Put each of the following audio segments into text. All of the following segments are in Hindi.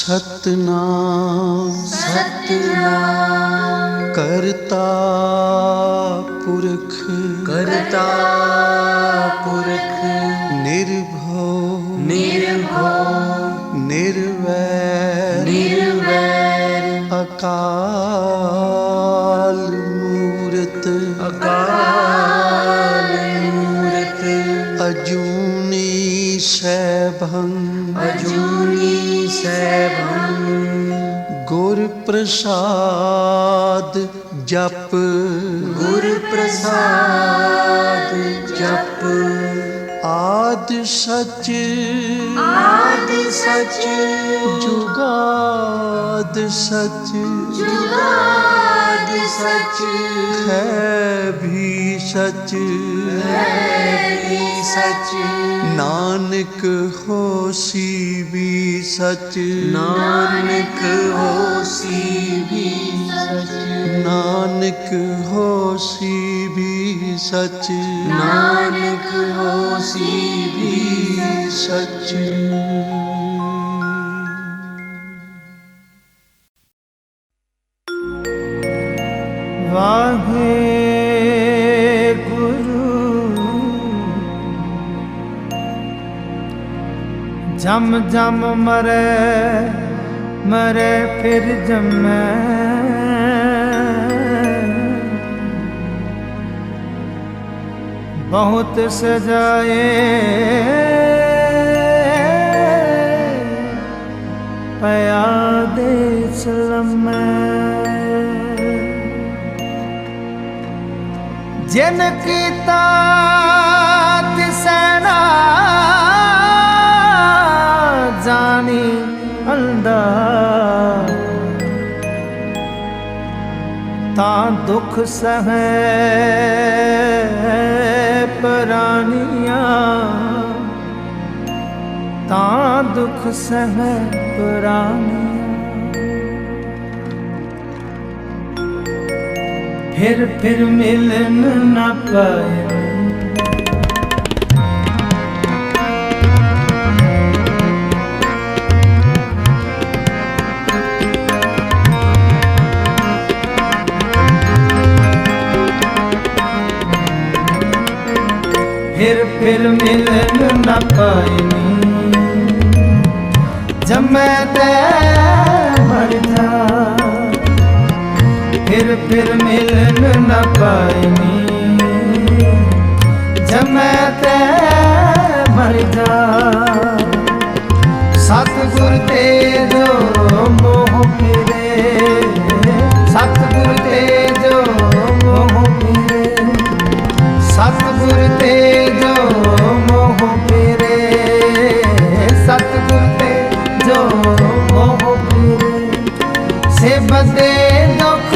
सतनाम सतनाम करता पुरख निर्भव निर्वैर अकाल मूरत अजूनी सैभं गुर प्रसाद जप आद सच जुगाद सच है भी सच नानक होसी भी सच नानक होसी भी सच वाहे गुरु जम जम मरे फिर जमै बहुत सजाए पया दे सलमै जिन कीता तिसैना जानी अंधा तां दुख सहै परानियां तां दुख सहै परानियां फिर मिलन न पाए फिर मिलन न पाइनी जमै ते मर जा फिर मिलन न पाइनी जमै ते मर जा सतगुर ते जो मोह फिरे सतगुर ते जो मोह फिरे सतगुर ते जो मोह फिरे सतगुर ते जो मोह फिरे से बदे दुख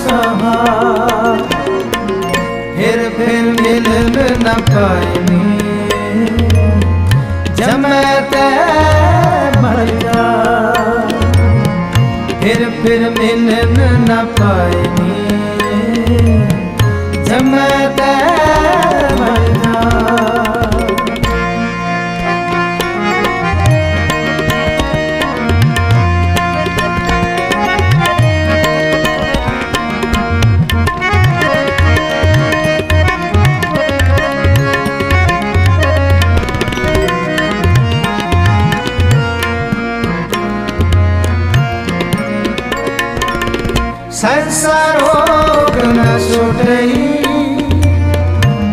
सहा फिर मिलन न पाइनी जमै ते मर जा फिर मिलन न पाइनी जमै ते मर जा संसार रोग न छुटई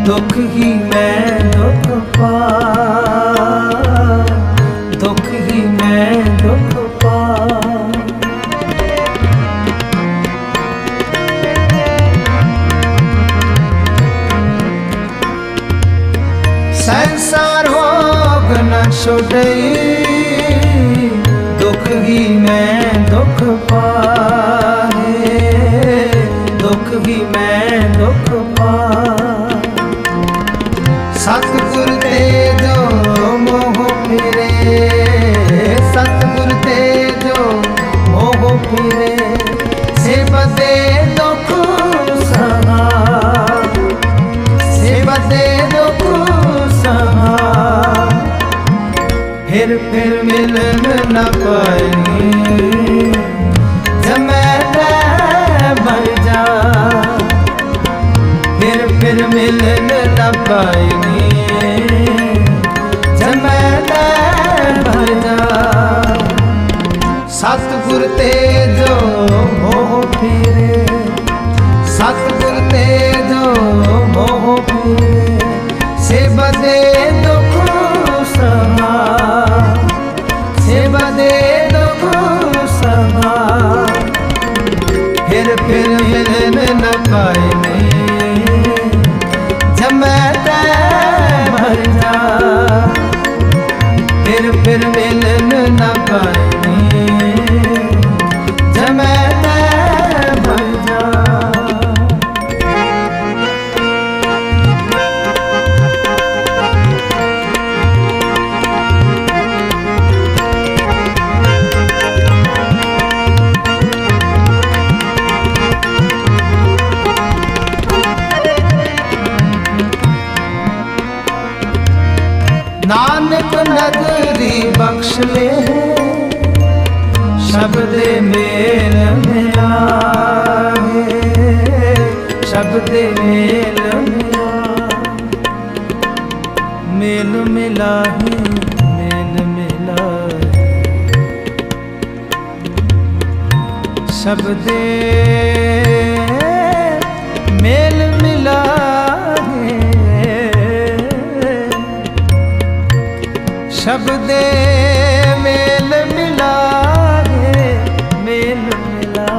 दुख ही मैं दुख पा दुख ही मैं दुख पा संसार रोग न छुटई दुख ही मैं दुख पा दुख ही मैं दुख पा सतगुर ते जो मोह फिरे सतगुर ते जो मोह फिरे से बदे दुख सतगुर ते जो मोह फिरे, सतगुर ते जो मोह फिरे, से बदे दुख समा, से बदे दुख समा। फिर मिलन न पाए जमै तै मर जा, फिर मिलन न पाए जमै तै मर जा। नानक नगरी बख्श ले, शब्द मेल मिलाए, शब्द मेल मिला, मेल मिला ही मेल मिला, शब्द मेल मिला, शब्दे मेल मिला है, मेल मिला।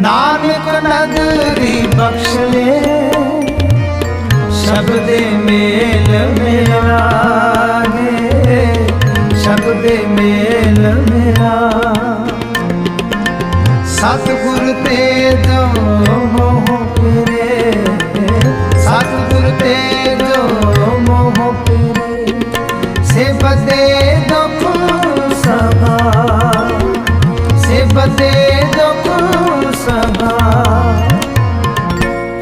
नानक नगरी बख्श ले, शब्दे मेल मिला है, शब्दे मेल मिला। सतगुर ते जो मोह फिरे, सतगुर ते जो मोह फिरे, से बदे दुख समा, से बदे दुख समा।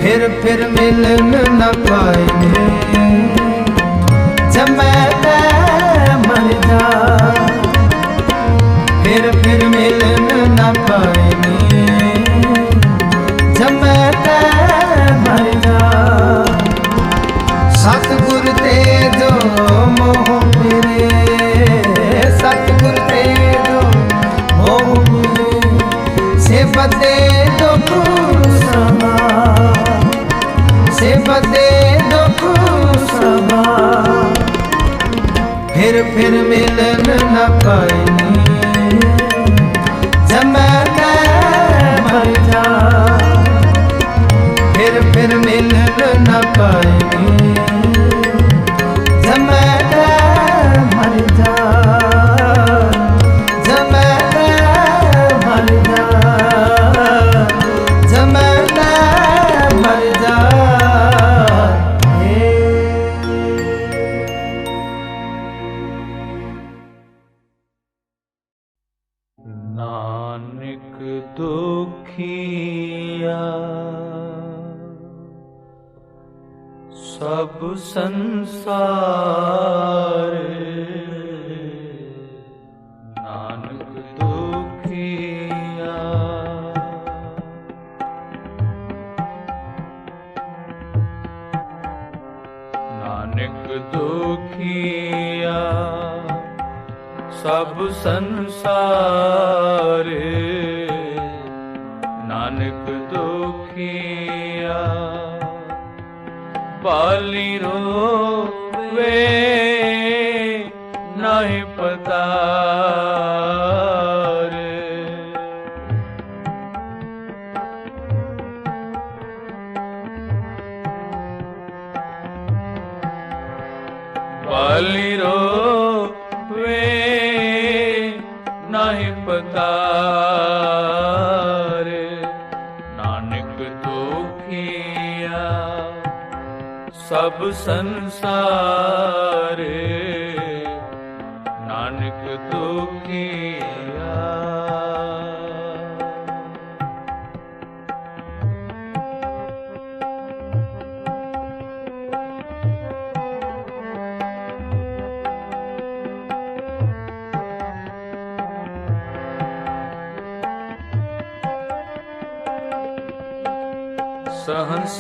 फिर मिलन न पाए जमै तै मर जा, फिर मिलन न पाए जमै तै मर जा। सतगुर ते जो मोह फिरे, सतगुर ते जो मोह फिरे, से बदे दुख समा, से बदे दुख समा। फिर मिलन न पाए जमै तै मर जा, फिर मिलन न पाए जमै तै मर जा, जमै तै मर जा, जमै तै मर जा। नानक दुखिया सब संसार, नानक दुखिया नानक दुखिया सब संसार, नानक दुखिया पाली रोवे नहीं पता रे, पाली रोवे नहीं पता रे। नानक दुखिया सब संसार, नानक दुखिया।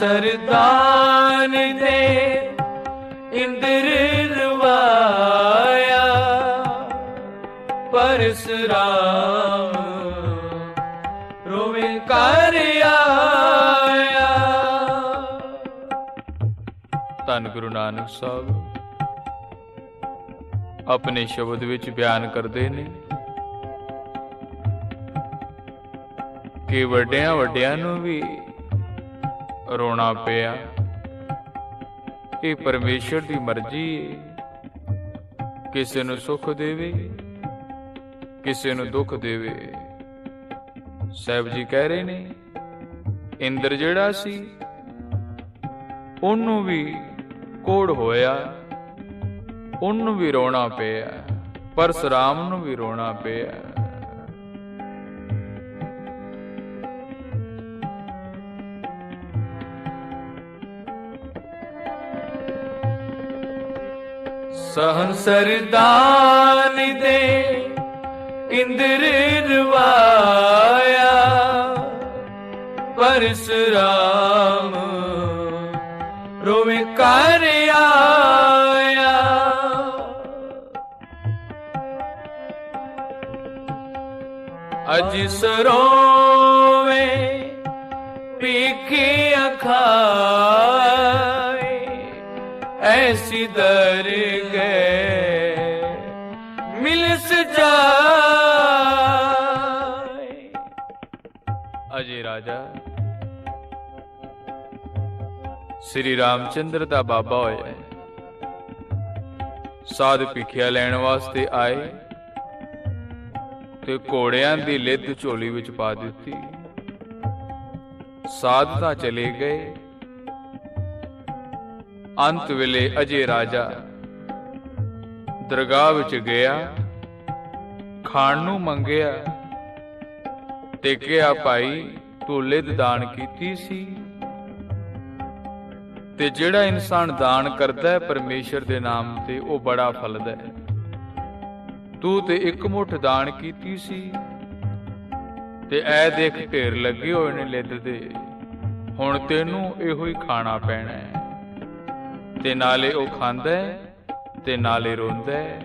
सहंसरदान दे इंद्र रवाया, परशुराम रोवे कर आया। धन गुरु नानक साहब अपने शब्द विच बयान करते ने कि वड्डियां वड्डियां नूं भी रोना पिया। ये परमेश्वर की मर्जी है, किसी नूं सुख देवे किसी नूं दुख देवे। साहब जी कह रहे ने इंद्र जिहड़ा सी उन्होंने भी कोड़ होया, उन्होंने भी रोना पिया, परशुराम नूं भी रोना पिया। सहंसर दान दे इंद्र रवाया, परशुराम रोवे कर आया। अज सरोवे पीखे अखाए, ऐसी दर गए मिल सजाए। अजय राजा श्री रामचंद्र दा बाबा होया, साध भिखिया लैण वास्ते आए ते घोड़ियां दी लिद झोली विच पा दित्ती। साध तां चले गए। अंत वेले अजय राजा दरगाह विच गया, खाण नूं मंगिया ते कहा भाई तू लिद दान कीती सी, ते जिहड़ा इंसान दान करदा है परमेश्वर दे नाम ते वो बड़ा फलदा है। तू ते एक मुठ दान कीती सी ते ऐ देख ढेर लगे होए ने लिद दे, हुण तैनूं इहो ही खाना पैना है। ते नाले वो खांदा है ते नाले रोंदा है।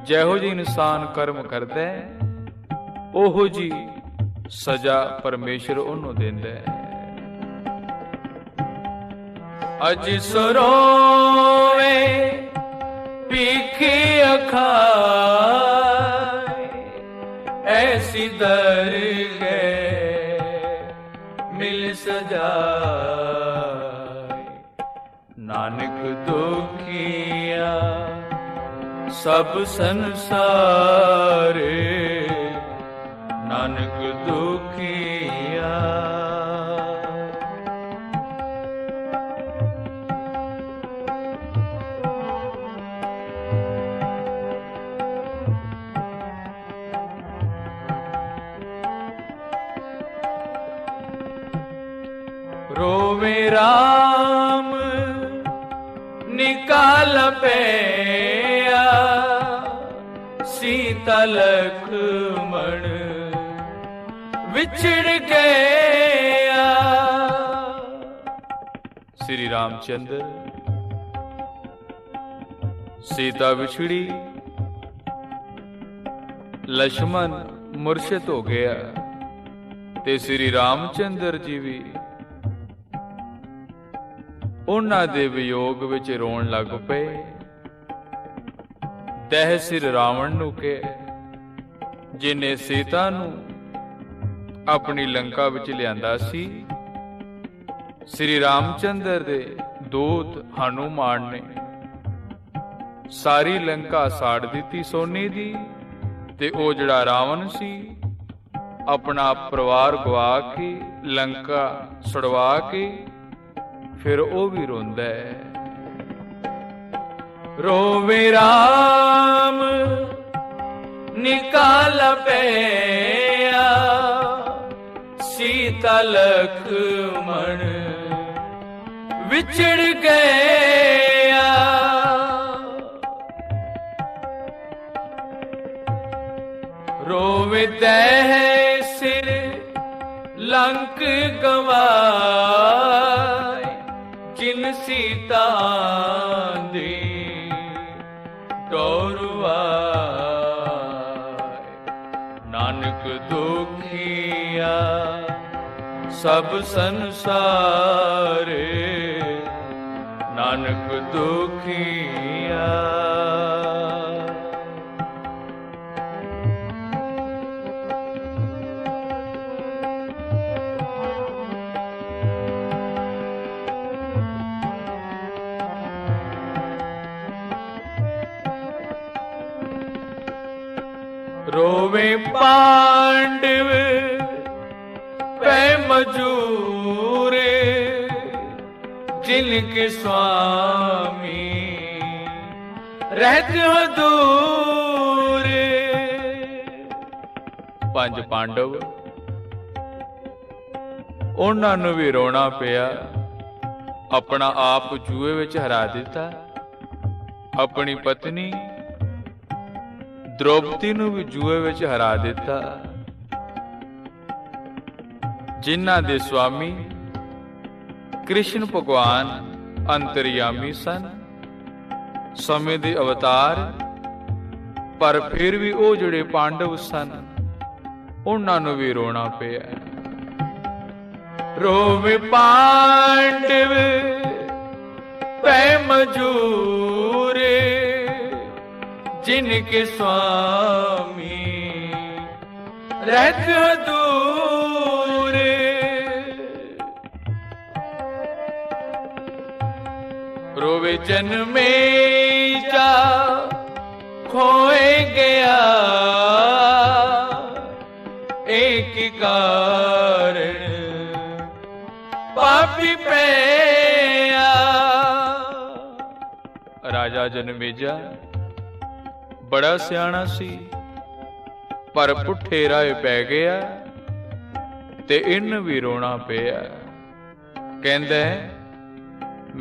जिहो जी इंसान कर्म करदा है ओहो जी सजा परमेश्वर उन्हों देंदा है। अज सरोवे पीखे अखाए, ऐसी दर गए मिल सजाए। नानक दुखिया सब संसार, नानक दुखिया। रोवे राम निकाल पैया, सीता लक्ष्मण विछड़ गया। श्री रामचंद्र सीता विछड़ी, लक्ष्मण मूर्छित हो गया ते श्री रामचंद्र जी भी उन्हां दे वियोग विच रोण लग पए। दह सिर रावण नूं कहे, जिन्हें सीता नूं अपनी लंका विच लिआंदा सी। श्री रामचंद्र दे दूत हनुमान ने सारी लंका साड़ दिती सोने दी, ते ओ जिहड़ा रावण सी अपना परिवार गवा के लंका छुड़वा के फिर वो भी रोंदा है। रोवे राम निकाल पैया, सीता लक्ष्मण विछड़ गया। रोवे तह सिर लंक गवाए, जिन सीता दी टोरवा। नानक दुखिया सब संसारे, नानक दुखिया। रोवे पांडव पै मजूरे, जिनके स्वामी रहते हो दूरे। पंज पांडव ਉਹਨਾਂ ਨੂੰ ਵੀ ਰੋਣਾ ਪਿਆ, ਆਪਣਾ ਆਪ ਜੂਏ ਵਿੱਚ ਹਰਾ ਦਿੱਤਾ, ਆਪਣੀ ਪਤਨੀ द्रौपदी ਨੂੰ ਵੀ ਜੂਏ ਵਿੱਚ ਹਰਾ ਦਿੱਤਾ। ਜਿਨ੍ਹਾਂ ਦੇ ਸਵਾਮੀ ਕ੍ਰਿਸ਼ਨ ਭਗਵਾਨ ਅੰਤਰਯਾਮੀ ਸਨ, ਸਮੇਂ ਦੇ ਅਵਤਾਰ, ਪਰ ਫਿਰ ਵੀ ਉਹ ਜਿਹੜੇ ਪਾਂਡਵ ਸਨ ਉਹਨਾਂ ਨੂੰ ਵੀ ਰੋਣਾ ਪਿਆ। रोवे पांडव पै मजूरे, जिनके स्वामी रहते दूरे। रोवे जन्मे जा खोए गया, एक कारण पापी पैया। राजा जनमेजा बड़ा सियाणा सी, पर पुठे राह पै गया ते इन भी रोना पिया। कहंदा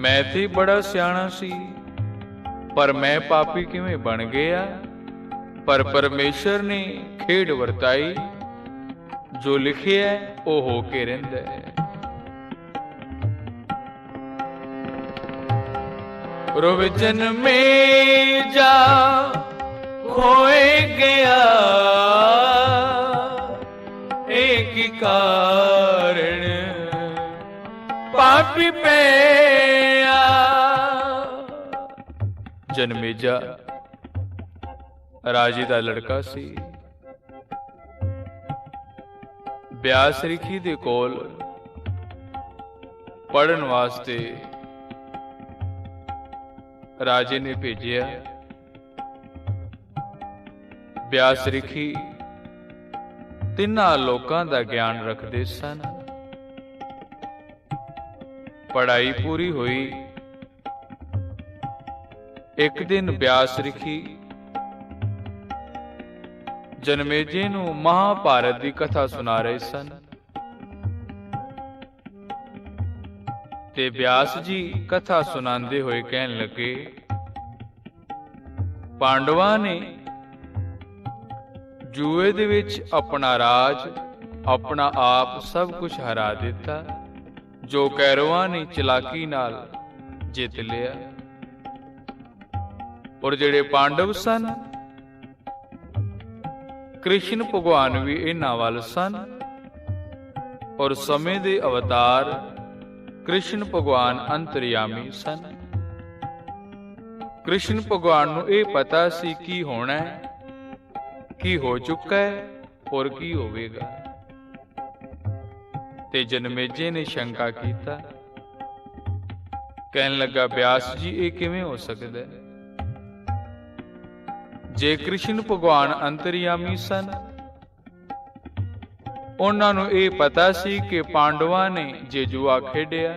मैं ते बड़ा सियाणा सी, पर मैं पापी किवें बन गया। पर परमेश्वर ने खेड वरताई, जो लिखिया ओ हो के रहिंदा है। रोवे जन्मे जा खोए गया, एक कारण पापी पैया। जन्मेजा राजे दा लड़का सी, ब्यास रिखी दे कोल पढ़न वास्ते राजे ने भेजिया। ब्यास रिखी तिन्ना लोकां दा ज्ञान रखदे सन। पढ़ाई पूरी हुई। एक दिन ब्यास रिखी जन्मेजे नूं महाभारत दी कथा सुना रहे सन, ते ब्यास जी कथा सुनांदे हुए कहन लगे, पांडवां ने जूए दे विच अपना राज, अपना आप सब कुछ हरा दिता, जो कैरवां ने चलाकी नाल जित लिया। और जेड़े पांडव सन, कृष्ण भगवान भी इन्हां वल सन, और समय दे अवतार कृष्ण भगवान अंतर्यामी सन। कृष्ण भगवान नूं इह पता सी की होना है, की हो चुका है और की होवेगा। ते जन्मेजे ने शंका कीता, कहन लगा, ब्यास जी ये किवें हो सकदा है? जे कृष्ण भगवान अंतर्यामी सन, उन्हां नूं इह पता सी कि पांडवां ने जे जुआ खेडिया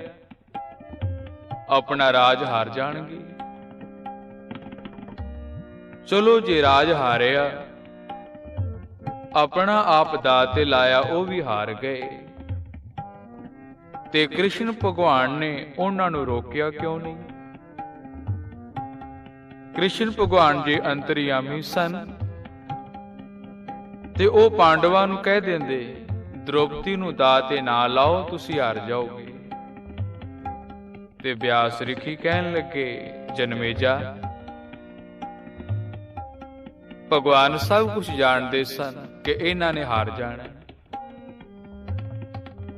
अपना राज हार जाणगे। चलो जे राज हारिया, अपना आप दाव ते लाया, वो भी हार गए, ते कृष्ण भगवान ने उन्हां नूं रोकिया क्यों नहीं? कृष्ण भगवान जे अंतर्यामी सन ते ओ पांडवां नूं कह देंदे, द्रौपदी नूं दाव ते ना लाओ, तुसीं हार जाओगे। ते ब्यास रिखी कहन लगे, जन्मेजा भगवान सब कुछ जानते सन, कि इन्हां ने हार जाना,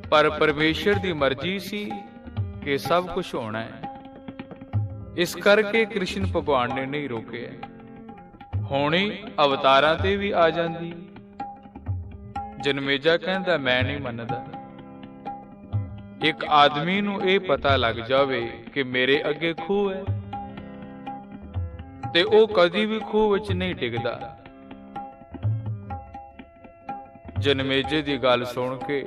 पर परमेश्वर की मर्जी सी कि सब कुछ होना है। इस करके कृष्ण भगवान ने नहीं रोके। होनी अवतारां ते भी आ जांदी। जन्मेजा कहंदा मैं नहीं मनदा। एक आदमी नूं ये पता लग जावे कि मेरे अगे खूह है ते ओ कदी भी खूह विच नहीं डिगदा। जन्मेजे दी गल सुन के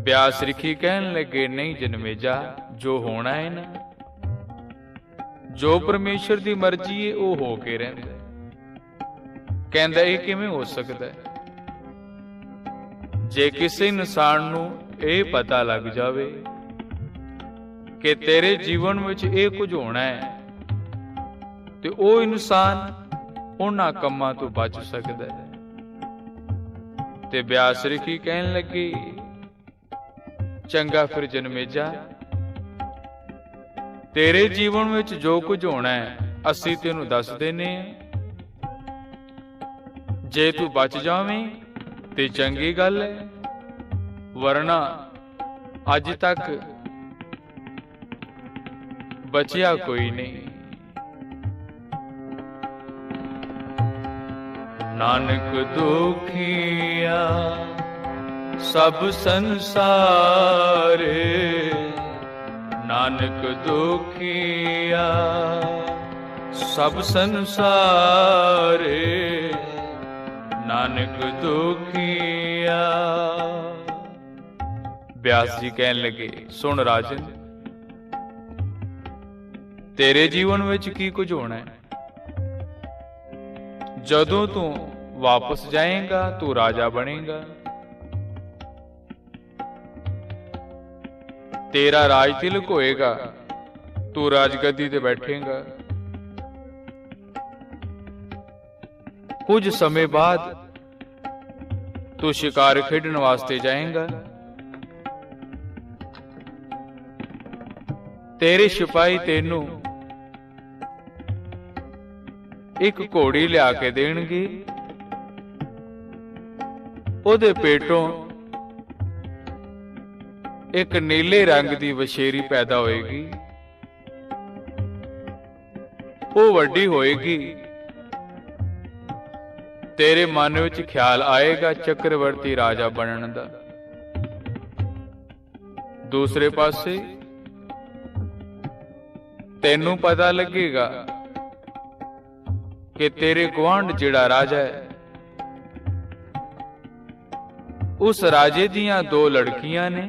व्यास ऋषि कहन लगे, नहीं जन्मेजा, जो होना है ना, जो परमेश्वर की मर्जी है वो हो के रहिंदा। कहंदा ये किवें हो सकदा है? जे किसी इंसान नूं ये पता लग जावे कि तेरे जीवन विच ये कुछ होना है ते ओ इंसान उन्हां कम्मां तो बच सकदा है। ते व्यास ऋषि कहन लगे, चंगा फिर जन्मेजा, तेरे जीवन विच जो कुछ होना है असीं तैनूं दस देने। जे तू बच जावें ते चंगी गल है, वरना अज तक बचिया कोई नहीं। नानक दुखिया सब संसारे, नानक दुखिया सब संसारे, नानक दुखिया। व्यास जी कहन लगे, सुन राजन, तेरे जीवन विच की कुछ होना है। जदों तू वापस जाएगा तू राजा बनेगा। तेरा राज तिलक होएगा, तू राजगद्दी ते बैठेगा। कुछ समय बाद तू शिकार खेडन वास्ते जाएगा। तेरे सिपाही तेनू एक घोड़ी लिया के देणगे। ओदे पेटों एक नीले रंग की वछेरी पैदा होएगी। वो वड्डी होएगी। तेरे मन विच ख्याल आएगा चक्रवर्ती राजा बनने दा। दूसरे पासे तेनू पता लगेगा कि तेरे गुआंढ जिहड़ा राजा है, उस राजे दियां दो लड़कियां ने।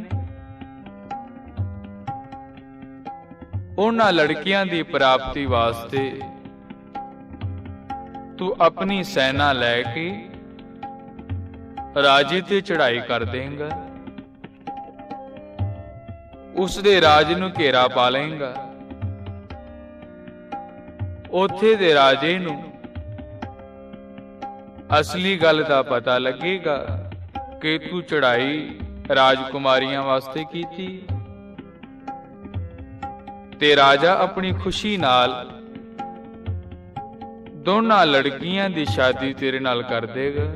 उन्हां लड़कियां दी प्राप्ति वास्ते तू अपनी सेना लैके राजे ते चढ़ाई कर देगा। उसदे राज नूं घेरा पा लेगा। उत्थे दे राजे नूं असली गल दा पता लगेगा कि तू चढ़ाई राजकुमारियां वास्ते कीती। ते राजा अपनी खुशी नाल दोनों लड़कियां दी शादी तेरे नाल कर देगा।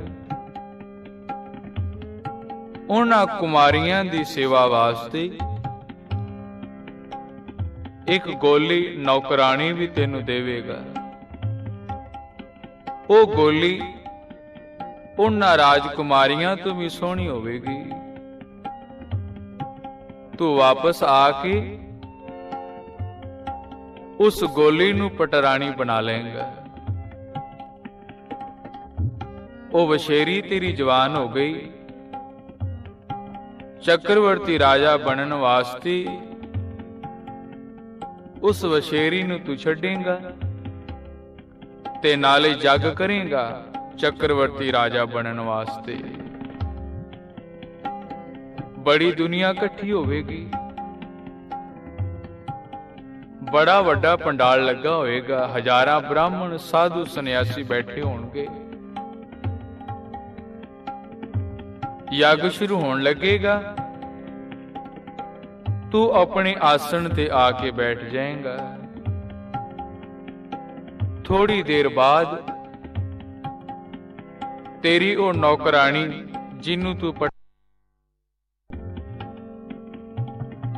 उन्हां कुमारियां दी सेवा वास्ते एक गोली नौकरानी भी तेनू देवेगा। वो गोली उन्हां राजकुमारियां तो भी सोहनी होवेगी। तू वापस आके उस गोली नू पटरानी बना लेगा। वो वछेरी तेरी जवान हो गई। चक्रवर्ती राजा बनने वास्ते उस वछेरी नू तू छड़ेगा ते नाले जग करेगा चक्रवर्ती राजा बनने वास्ते। बड़ी दुनिया इकट्ठी होवेगी। बड़ा वड्डा पंडाल लगा होएगा। हजारां ब्राह्मण साधु सन्यासी बैठे होणगे। यज्ञ शुरू होने लगेगा। तू अपने आसन ते आके बैठ जाएगा। थोड़ी देर बाद तेरी ओ नौकरानी जिन्नू तू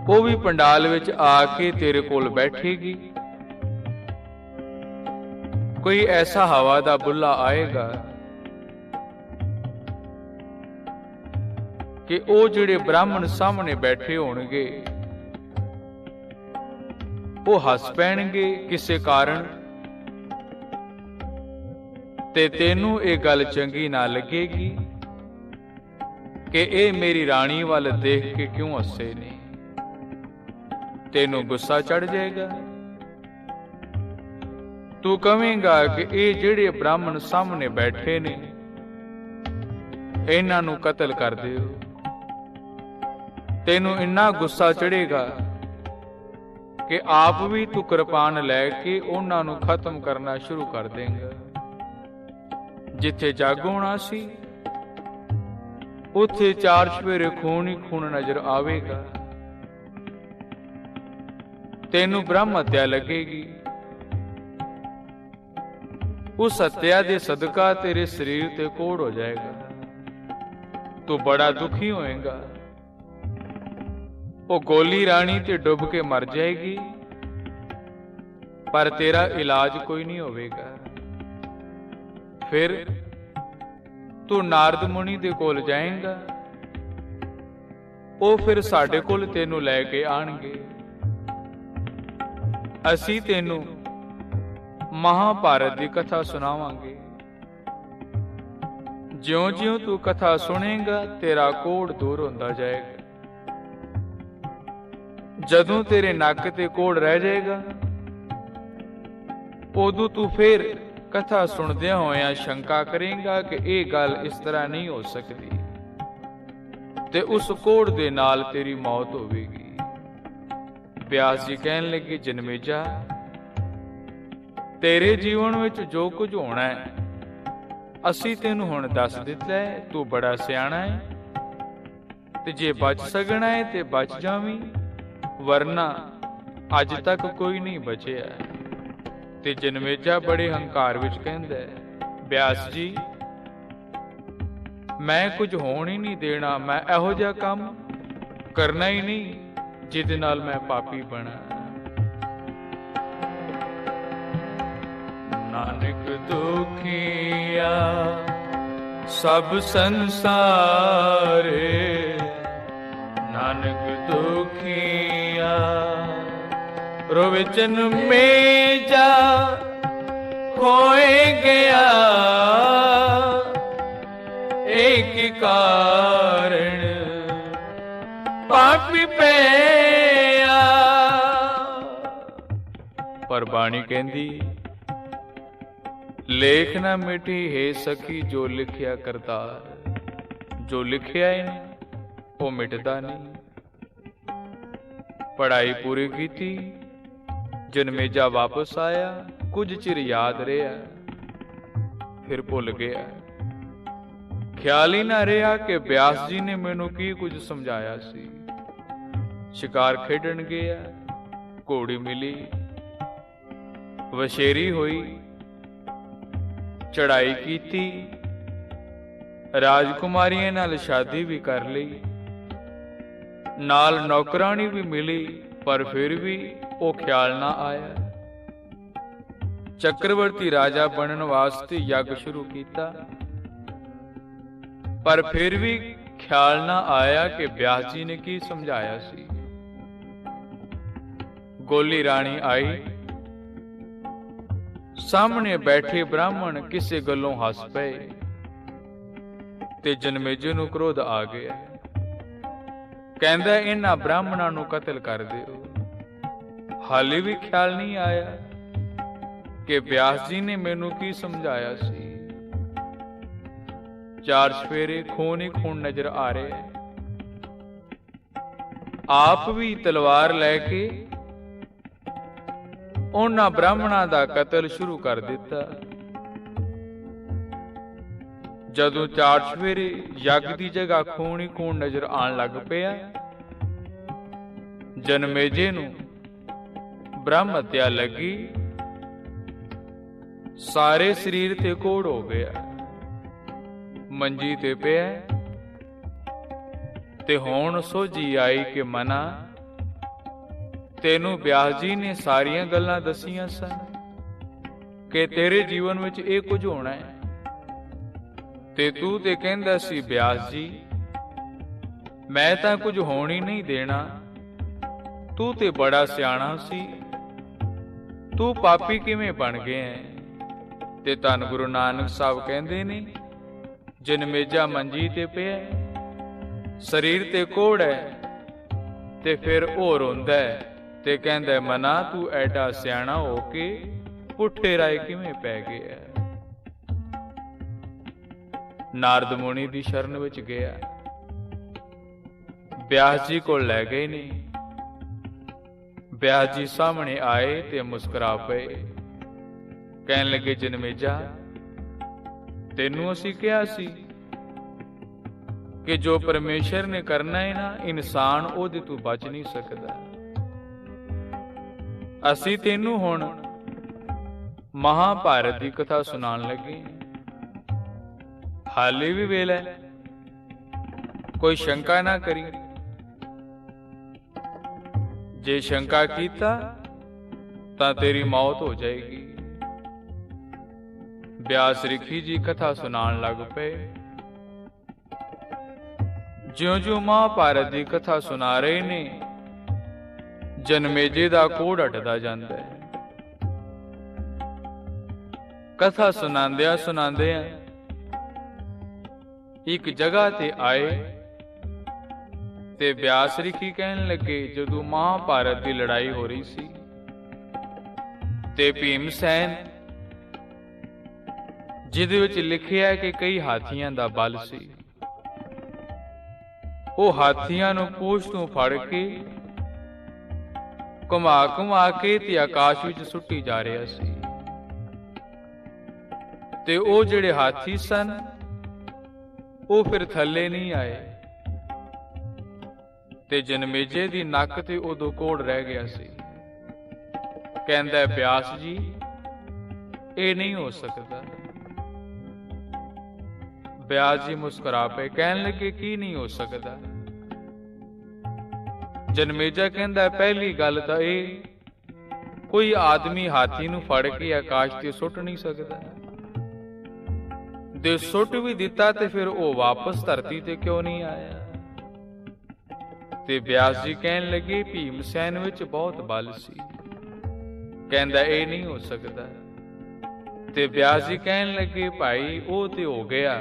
ਉਹ ਵੀ ਪੰਡਾਲ ਵਿੱਚ ਆ ਕੇ ਤੇਰੇ ਕੋਲ ਬੈਠੇਗੀ। ਕੋਈ ਐਸਾ ਹਵਾ ਦਾ ਬੁੱਲਾ ਆਏਗਾ ਕਿ ਉਹ ਜਿਹੜੇ ਬ੍ਰਾਹਮਣ ਸਾਹਮਣੇ ਬੈਠੇ ਹੋਣਗੇ ਉਹ ਹੱਸ ਪੈਣਗੇ ਕਿਸੇ ਕਾਰਨ, ਤੇ ਤੈਨੂੰ ਇਹ ਗੱਲ ਚੰਗੀ ਨਾ ਲੱਗੇਗੀ ਕਿ ਇਹ ਮੇਰੀ ਰਾਣੀ ਵੱਲ ਦੇਖ ਕੇ ਕਿਉਂ ਹੱਸੇ ਨੇ। ਤੈਨੂੰ ਗੁੱਸਾ ਚੜ ਜਾਏਗਾ। ਤੂੰ ਕਹੇਂਗਾ ਕਿ ਇਹ ਜਿਹੜੇ ਬ੍ਰਾਹਮਣ ਸਾਹਮਣੇ ਬੈਠੇ ਨੇ ਇਹਨਾਂ ਨੂੰ ਕਤਲ ਕਰ ਦਿਓ। ਤੈਨੂੰ ਇੰਨਾ ਗੁੱਸਾ ਚੜੇਗਾ ਕਿ ਆਪ ਵੀ ਤੂੰ ਕਿਰਪਾਨ ਲੈ ਕੇ ਉਹਨਾਂ ਨੂੰ ਖਤਮ ਕਰਨਾ ਸ਼ੁਰੂ ਕਰ ਦੇਂਗਾ। ਜਿੱਥੇ ਜੱਗ ਹੋਣਾ ਸੀ ਉੱਥੇ ਚਾਰ ਚੁਫੇਰੇ ਖੂਨ ਹੀ ਖੂਨ ਨਜ਼ਰ ਆਵੇਗਾ। ਤੈਨੂੰ ਬ੍ਰਹਮ ਹੱਤਿਆ ਲੱਗੇਗੀ। ਉਸ ਹੱਤਿਆ ਦੇ ਸਦਕਾ ਤੇਰੇ ਸਰੀਰ ਤੇ ਕੋੜ ਹੋ ਜਾਏਗਾ। ਤੂੰ ਬੜਾ ਦੁਖੀ ਹੋਏਗਾ। ਉਹ ਗੋਲੀ ਰਾਣੀ ਤੇ ਡੁੱਬ ਕੇ ਮਰ ਜਾਏਗੀ, ਪਰ ਤੇਰਾ ਇਲਾਜ ਕੋਈ ਨਹੀਂ ਹੋਵੇਗਾ। ਫਿਰ ਤੂੰ ਨਾਰਦ ਮੁਨੀ ਦੇ ਕੋਲ ਜਾਏਂਗਾ। ਉਹ ਫਿਰ ਸਾਡੇ ਕੋਲ ਤੈਨੂੰ ਲੈ ਕੇ ਆਣਗੇ। ਅਸੀਂ ਤੈਨੂੰ ਮਹਾਭਾਰਤ ਦੀ ਕਥਾ ਸੁਣਾਵਾਂਗੇ। ਜਿਉਂ-ਜਿਉਂ ਤੂੰ ਕਥਾ ਸੁਣੇਗਾ ਤੇਰਾ ਕੋੜ ਦੂਰ ਹੁੰਦਾ ਜਾਏਗਾ। ਜਦੋਂ ਤੇਰੇ ਨੱਕ ਤੇ ਕੋੜ ਰਹਿ ਜਾਏਗਾ ਉਦੋਂ ਤੂੰ ਫੇਰ ਕਥਾ ਸੁਣਦਿਆਂ ਹੋਇਆਂ ਸ਼ੰਕਾ ਕਰੇਂਗਾ ਕਿ ਇਹ ਗੱਲ ਇਸ ਤਰ੍ਹਾਂ ਨਹੀਂ ਹੋ ਸਕਦੀ, ਤੇ ਉਸ ਕੋੜ ਦੇ ਨਾਲ ਤੇਰੀ ਮੌਤ ਹੋਵੇਗੀ। ਵਿਆਸ ਜੀ ਕਹਿਣ ਲੱਗੇ, ਜਨਮੇਜਾ ਤੇਰੇ ਜੀਵਨ ਵਿੱਚ ਜੋ ਕੁਝ ਹੋਣਾ ਹੈ ਅਸੀਂ ਤੈਨੂੰ ਹੁਣ ਦੱਸ ਦਿੱਤਾ ਹੈ। ਤੂੰ ਬੜਾ ਸਿਆਣਾ ਹੈ ਤੇ ਜੇ ਬਚ ਸਕਣਾ ਹੈ ਤੇ ਬਚ ਜਾਵੀਂ, ਵਰਨਾ ਅੱਜ ਤੱਕ ਕੋਈ ਨਹੀਂ ਬਚਿਆ। ਤੇ ਜਨਮੇਜਾ ਬੜੇ ਹੰਕਾਰ ਵਿੱਚ ਕਹਿੰਦਾ ਹੈ, ਵਿਆਸ ਜੀ ਮੈਂ ਕੁਝ ਹੋਣ ਹੀ ਨਹੀਂ ਦੇਣਾ। ਮੈਂ ਇਹੋ ਜਿਹਾ ਕੰਮ ਕਰਨਾ ਹੀ ਨਹੀਂ ਜਿਹਦੇ ਨਾਲ ਮੈਂ ਪਾਪੀ ਬਣਾ। ਨਾਨਕ ਦੁਖੀਆ ਸਭ ਸੰਸਾਰੇ, ਨਾਨਕ ਦੁਖੀਆ ਰੋਵੇ ਜਨਮੇਜਾ ਹੋਏ ਗਿਆ। ਇੱਕ ਕਾਰਣ ਪਾਪੀ ਪਿਆ। ਪਰ ਬਾਣੀ ਕਹਿੰਦੀ, ਲੇਖ ਨਾ ਮਿਟੀ ਹੈ ਸਖੀ ਜੋ ਲਿਖਿਆ ਕਰਤਾਰ। ਜੋ ਲਿਖਿਆ ਹੈ ਉਹ ਮਿਟਦਾ ਨਹੀਂ। ਪੜ੍ਹਾਈ ਪੂਰੀ ਕੀਤੀ, ਜਨਮੇਜਾ ਵਾਪਸ ਆਇਆ। ਕੁਝ ਚਿਰ ਯਾਦ ਰਿਹਾ, ਫਿਰ ਭੁੱਲ ਗਿਆ। ਖਿਆਲ ਹੀ ਨਾ ਰਿਹਾ ਕਿ ਵਿਆਸ ਜੀ ਨੇ ਮੈਨੂੰ ਕੀ ਕੁਝ ਸਮਝਾਇਆ ਸੀ। ਸ਼ਿਕਾਰ ਖੇਡਣ ਗਿਆ, ਘੋੜੀ ਮਿਲੀ, ਵਸ਼ੇਰੀ ਹੋਈ, ਚੜਾਈ ਕੀਤੀ, ਰਾਜਕੁਮਾਰੀਆਂ ਨਾਲ ਸ਼ਾਦੀ ਵੀ ਕਰ ਲਈ, ਨਾਲ ਨੌਕਰਾਣੀ ਵੀ ਮਿਲੀ, ਪਰ ਫਿਰ ਵੀ ਉਹ ਖਿਆਲ ਨਾ ਆਇਆ। ਚੱਕਰਵਰਤੀ ਰਾਜਾ ਬਣਨ ਵਾਸਤੇ ਯੱਗ ਸ਼ੁਰੂ ਕੀਤਾ, ਪਰ ਫਿਰ ਵੀ ਖਿਆਲ ਨਾ ਆਇਆ ਕਿ ਵਿਆਸ ਜੀ ਨੇ ਕੀ ਸਮਝਾਇਆ ਸੀ। ਗੋਲੀ ਰਾਣੀ ਆਈ, ਸਾਹਮਣੇ ਬੈਠੇ ਬ੍ਰਾਹਮਣ ਕਿਸੇ ਗੱਲੋਂ ਹੱਸ ਪਏ ਤੇ ਜਨਮੇਜੇ ਨੂੰ ਕ੍ਰੋਧ ਆ ਗਿਆ। ਕਹਿੰਦਾ, ਇਹਨਾਂ ਬ੍ਰਾਹਮਣਾਂ ਨੂੰ ਕਤਲ ਕਰ ਦਿਓ। ਹਾਲੇ ਵੀ ਖਿਆਲ ਨਹੀਂ ਆਇਆ ਕਿ ਵਿਆਸ ਜੀ ਨੇ ਮੈਨੂੰ ਕੀ ਸਮਝਾਇਆ ਸੀ। ਚਾਰ ਚੁਫੇਰੇ ਖੂਨ ਹੀ ਖੂਨ ਨਜ਼ਰ ਆ ਰਿਹਾ। ਆਪ ਵੀ ਤਲਵਾਰ ਲੈ ਕੇ ਉਹਨਾਂ ਬ੍ਰਾਹਮਣਾਂ ਦਾ ਕਤਲ ਸ਼ੁਰੂ ਕਰ ਦਿੱਤਾ। ਜਦੋਂ ਚਾਰ ਚੁਫੇਰੇ ਯੱਗ ਦੀ ਜਗ੍ਹਾ ਖੂਨ ਹੀ ਖੂਨ ਨਜ਼ਰ ਆਉਣ ਲੱਗ ਪਿਆ, ਜਨਮੇਜੇ ਨੂੰ ਬ੍ਰਹਮ ਹੱਤਿਆ ਲੱਗੀ। ਸਾਰੇ ਸਰੀਰ ਤੇ ਕੋੜ ਹੋ ਗਿਆ। ਮੰਜੀ ਤੇ ਪਿਆ ਤੇ ਹੁਣ ਸੋਝੀ ਆਈ ਕਿ ਮਨਾ ਤੈਨੂੰ ਬਿਆਸ ਜੀ ਨੇ ਸਾਰੀਆਂ ਗੱਲਾਂ ਦਸੀਆਂ ਸਨ ਕਿ ਤੇਰੇ ਜੀਵਨ ਵਿੱਚ ਇਹ ਕੁਝ ਹੋਣਾ ਹੈ, ਤੇ ਤੂੰ ਤੇ ਕਹਿੰਦਾ ਸੀ ਬਿਆਸ ਜੀ ਮੈਂ ਤਾਂ ਕੁਝ ਹੋਣ ਹੀ ਨਹੀਂ ਦੇਣਾ, ਤੂੰ ਤੇ ਬੜਾ ਸਿਆਣਾ ਸੀ, ਤੂੰ ਪਾਪੀ ਕਿਵੇਂ ਬਣ ਗਿਆ ਹੈ? ਤੇ ਧੰਨ ਗੁਰੂ ਨਾਨਕ ਸਾਹਿਬ ਕਹਿੰਦੇ ਨੇ ਜਨਮੇਜਾ ਮੰਜੀ ਤੇ ਪਿਆ, ਸਰੀਰ ਤੇ ਕੋੜ ਹੈ, ਤੇ ਫਿਰ ਉਹ ਰੋਂਦਾ ਹੈ ਤੇ ਕਹਿੰਦਾ ਮਨਾ ਤੂੰ ਐਡਾ ਸਿਆਣਾ ਹੋ ਕੇ ਪੁੱਠੇ ਰਾਏ ਕਿਵੇਂ ਪੈ ਗਿਆ? ਨਾਰਦ ਮੁਨੀ ਦੀ ਸ਼ਰਨ ਵਿੱਚ ਗਿਆ, ਬਿਆਸ ਜੀ ਕੋਲ ਲੈ ਗਏ ਨੇ। ਬਿਆਸ ਜੀ ਸਾਹਮਣੇ ਆਏ ਤੇ ਮੁਸਕਰਾ ਪਏ, ਕਹਿਣ ਲੱਗੇ ਜਨਮੇਜਾ ਤੈਨੂੰ ਅਸੀਂ ਕਿਹਾ ਸੀ ਕਿ ਜੋ ਪਰਮੇਸ਼ਰ ਨੇ ਕਰਨਾ ਹੈ ਨਾ, ਇਨਸਾਨ ਉਹਦੇ ਤੋਂ ਬਚ ਨਹੀਂ ਸਕਦਾ। ਅਸੀਂ ਤੈਨੂੰ ਹੁਣ ਮਹਾਭਾਰਤ ਦੀ ਕਥਾ ਸੁਣਾਉਣ ਲੱਗੇ, ਹਾਲੇ ਵੀ ਵੇਲਾ ਹੈ, ਕੋਈ ਸ਼ੰਕਾ ਨਾ ਕਰੀ। ਜੇ ਸ਼ੰਕਾ ਕੀਤਾ ਤਾਂ ਤੇਰੀ ਮੌਤ ਹੋ ਜਾਏਗੀ। ਬਿਆਸ ਰਿਖੀ ਜੀ ਕਥਾ ਸੁਣਾਉਣ ਲੱਗ ਪਏ। ਜਿਉਂ-ਜਿਉਂ ਮਹਾਭਾਰਤ ਦੀ ਕਥਾ ਸੁਣਾ ਰਹੇ ਨੇ, ਜਨਮੇਜੇ ਦਾ ਕੋੜ ਹਟਦਾ ਜਾਂਦਾ ਹੈ। ਕਥਾ ਸੁਣਾਉਂਦਿਆਂ ਇੱਕ ਜਗ੍ਹਾ ਤੇ ਆਏ ਤੇ ਬਿਆਸ ਰਿਖੀ ਕਹਿਣ ਲੱਗੇ ਜਦੋਂ ਮਹਾਭਾਰਤ ਦੀ ਲੜਾਈ ਹੋ ਰਹੀ ਸੀ ਤੇ ਭੀਮਸੈਨ ਜਿਹਦੇ ਵਿੱਚ ਲਿਖਿਆ ਕਿ ਕਈ ਹਾਥੀਆਂ ਦਾ ਬਲ ਸੀ, ਉਹ ਹਾਥੀਆਂ ਨੂੰ ਪੂਛ ਤੋਂ ਫੜ ਕੇ ਘੁਮਾ ਕੇ ਤੇ ਆਕਾਸ਼ ਵਿੱਚ ਸੁੱਟੀ ਜਾ ਰਿਹਾ ਸੀ, ਤੇ ਉਹ ਜਿਹੜੇ ਹਾਥੀ ਸਨ ਉਹ ਫਿਰ ਥੱਲੇ ਨਹੀਂ ਆਏ, ਤੇ ਜਨਮੇਜੇ ਦੀ ਨੱਕ ਤੇ ਉਦੋਂ ਕੋੜ ਰਹਿ ਗਿਆ ਸੀ। ਕਹਿੰਦਾ ਬਿਆਸ ਜੀ ਇਹ ਨਹੀਂ ਹੋ ਸਕਦਾ। ਬਿਆਸ ਜੀ ਮੁਸਕਰਾ ਪਏ, ਕਹਿਣ ਲੱਗੇ ਕੀ ਨਹੀਂ ਹੋ ਸਕਦਾ? ਜਨਮੇਜਾ ਕਹਿੰਦਾ ਪਹਿਲੀ ਗੱਲ ਤਾਂ ਇਹ ਕੋਈ ਆਦਮੀ ਹਾਥੀ ਨੂੰ ਫੜ ਕੇ ਆਕਾਸ਼ ਤੇ ਸੁੱਟ ਨਹੀਂ ਸਕਦਾ, ਜੇ ਸੁੱਟ ਵੀ ਦਿੱਤਾ ਤੇ ਫਿਰ ਉਹ ਵਾਪਸ ਧਰਤੀ ਤੇ ਕਿਉਂ ਨਹੀਂ ਆਇਆ? ਤੇ ਬਿਆਸ ਜੀ ਕਹਿਣ ਲੱਗੇ ਭੀਮਸੈਨ ਵਿੱਚ ਬਹੁਤ ਬਲ ਸੀ। ਕਹਿੰਦਾ ਇਹ ਨਹੀਂ ਹੋ ਸਕਦਾ। ਤੇ ਬਿਆਸ ਜੀ ਕਹਿਣ ਲੱਗੇ ਭਾਈ ਉਹ ਤੇ ਹੋ ਗਿਆ,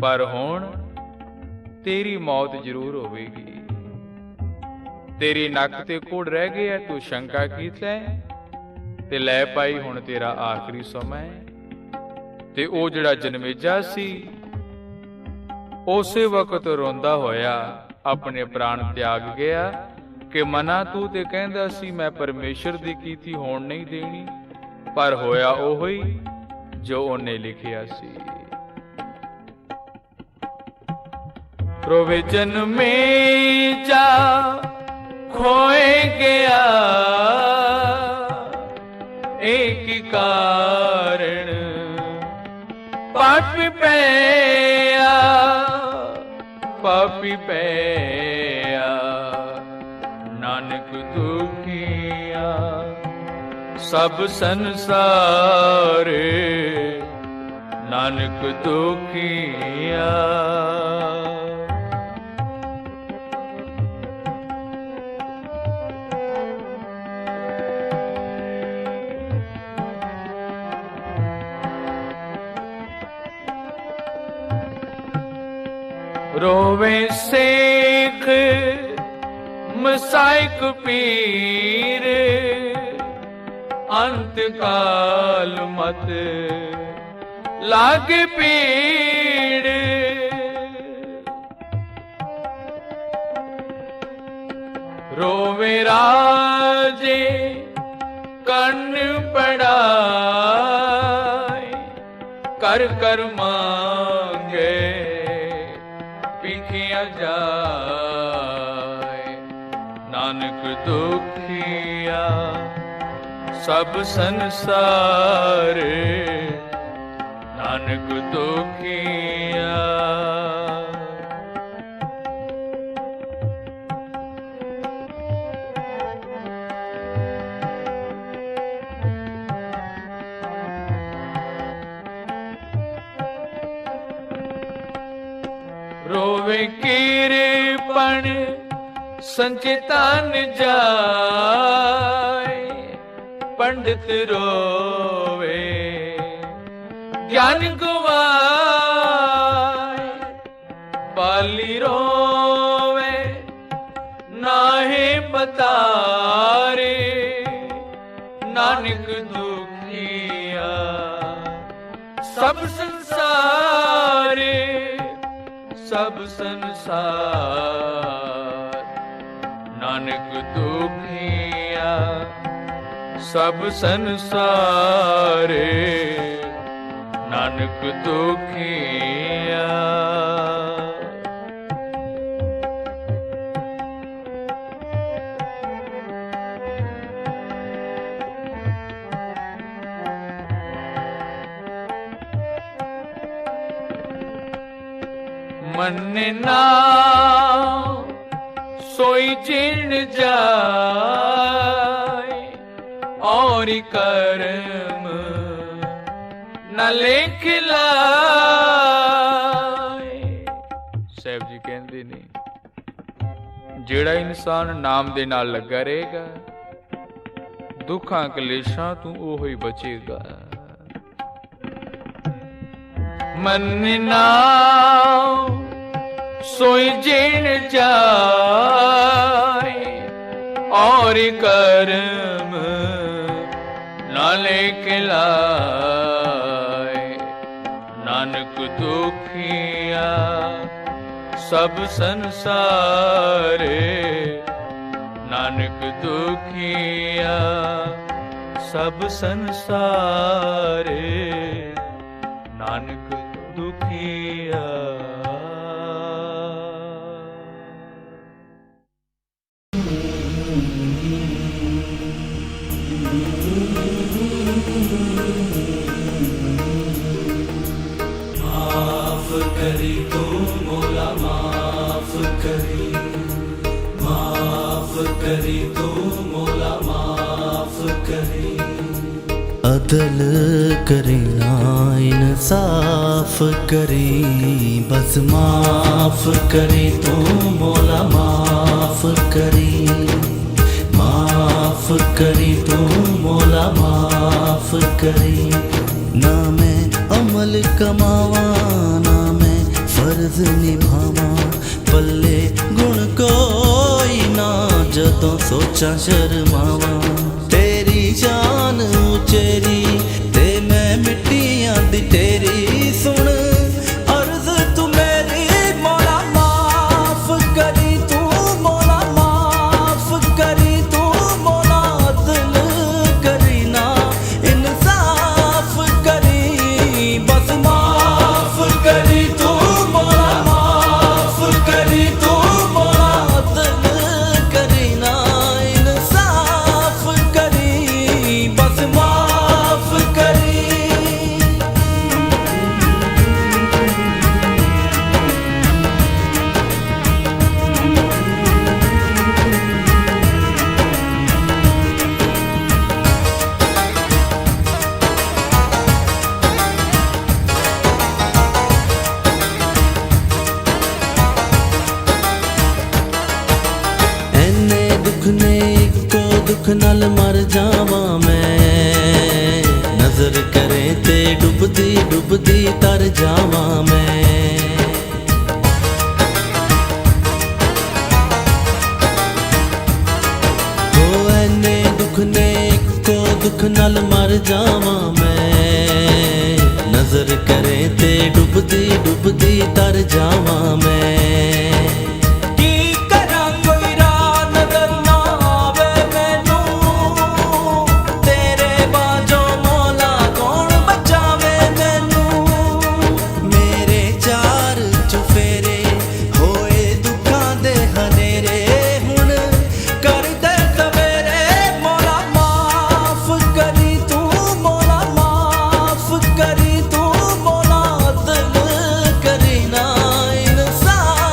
ਪਰ ਹੁਣ ਤੇਰੀ ਮੌਤ ਜ਼ਰੂਰ ਹੋਵੇਗੀ। ਤੇਰੀ ਨੱਕ ਤੇ ਕੋੜ ਰਹਿ ਗਿਆ, ਤੂੰ ਸ਼ੰਕਾ ਕੀਤਾ ਤੇ ਲੈ ਭਾਈ ਹੁਣ ਤੇਰਾ ਆਖਰੀ ਸਮਾਂ ਹੈ। ਤੇ ਉਹ ਜਿਹੜਾ ਜਨਮੇਜਾ ਸੀ ਉਸੇ ਵਕਤ ਰੋਂਦਾ ਹੋਇਆ ਆਪਣੇ ਪ੍ਰਾਣ ਤਿਆਗ ਗਿਆ ਕਿ ਮਨਾ ਤੂੰ ਤੇ ਕਹਿੰਦਾ ਸੀ ਮੈਂ ਪਰਮੇਸ਼ਰ ਦੀ ਕੀਤੀ ਹੋਣ ਨਹੀਂ ਦੇਣੀ, ਪਰ ਹੋਇਆ ਉਹ ਹੀ ਜੋ ਉਹਨੇ ਲਿਖਿਆ ਸੀ। ਪ੍ਰੋਵਿਜਨ में जा खोए गया एक कारण पापी पैया नानक दुखिया सब संसार नानक दुखिया। रोवे शेख मसाइक पीर अंत काल मत लागे पीड़। रोवे राजे कर्ण पड़ाए कर कर मांगे पीखिया जाए। नानक दुखिया सब संसार नानक दुखिया। रोवे कीर्पण संचितान जाय, पंडित रोवे ज्ञान गवाए, पाली रोवे नाहे बतारे, नानक दुखिया सब संसारे, सब संसार नानक दुखिया सब संसारे, नानक दुखिया। मन ना सोई जीर्ण जाए, और कर्म न लेख लाए। ਸਾਹਿਬ ਜੀ ਕਹਿੰਦੇ ਨੇ ਜਿਹੜਾ ਇਨਸਾਨ ਨਾਮ ਦੇ ਨਾਲ ਲੱਗਾ ਰਹੇਗਾ, ਦੁੱਖਾਂ ਕਲੇਸ਼ਾਂ ਤੋਂ ਉਹ ਹੀ ਬਚੇਗਾ। ਮਨ ਨਾਮ सोई जीर्ण जाए, और कर्म न लेके लाए, नानक दुखिया सब संसारे, नानक दुखिया सब संसारे, नानक दुखिया। माफ करी तू मोला, माफ करी, माफ करी तू मोला, माफ करी। अदल करी ना इंसाफ करी, बस माफ करी तू मोला, माफ करी, माफ करी तू मोला, माफ करी। ना मैं अमल कमावा, ना मैं फर्ज निभावा, पल्ले गुण कोई ना जदों सोचा शर्मावा। तेरी जान उचेरी ते मैं मिट्टियां दी तेरी सुन अर्ज तू मेरी मोला, माफ करी तू मोला, माफ करी तू मोला। दिल करी ना इंसाफ करी, बस माफ करी तू मोला, माफ करी तू मोला। दिल करी ना इंसाफ करी, बस माफ करी। ਐਨੇ ਦੁੱਖ ਨੇ ਇੱਕੋ ਦੁੱਖ ਨਾਲ ਮਰ ਜਾਵਾਂ ਮੈਂ, ਨਜ਼ਰ ਕਰੇ ਤੇ ਡੁੱਬਦੀ ਡੁੱਬਦੀ ਤਰ ਜਾਵਾਂ ਮੈਂ। ਹੋ ਐਨੇ ਦੁੱਖ ਨੇ ਇੱਕੋ ਦੁੱਖ ਨਾਲ ਮਰ ਜਾਵਾਂ ਮੈਂ, ਨਜ਼ਰ ਕਰੇ ਤੇ ਡੁੱਬਦੀ ਡੁੱਬਦੀ ਤਰ ਜਾਵਾਂ ਮੈਂ। करी तू मोला, दिल करी ना इंसाफ